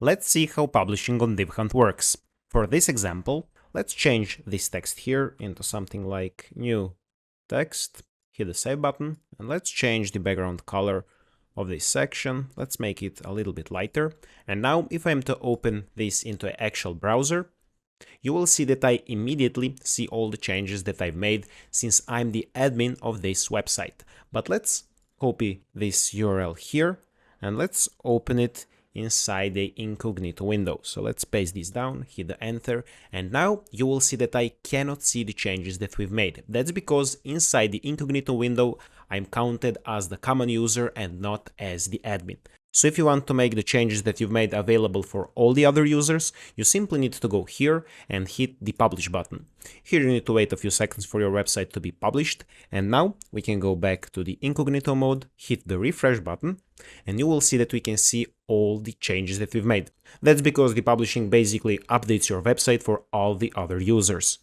Let's see how publishing on Divhunt works. For this example, let's change this text here into something like new text, hit the save button, and let's change the background color of this section. Let's make it a little bit lighter. And now if I'm to open this into an actual browser, you will see that I immediately see all the changes that I've made since I'm the admin of this website. But let's copy this URL here and let's open it inside the incognito window. So let's paste this down, hit the enter, and now you will see that I cannot see the changes that we've made. That's because inside the incognito window, I'm counted as the common user and not as the admin. So if you want to make the changes that you've made available for all the other users, you simply need to go here and hit the publish button. Here you need to wait a few seconds for your website to be published, and now we can go back to the incognito mode, hit the refresh button, and you will see that we can see all the changes that we've made. That's because the publishing basically updates your website for all the other users.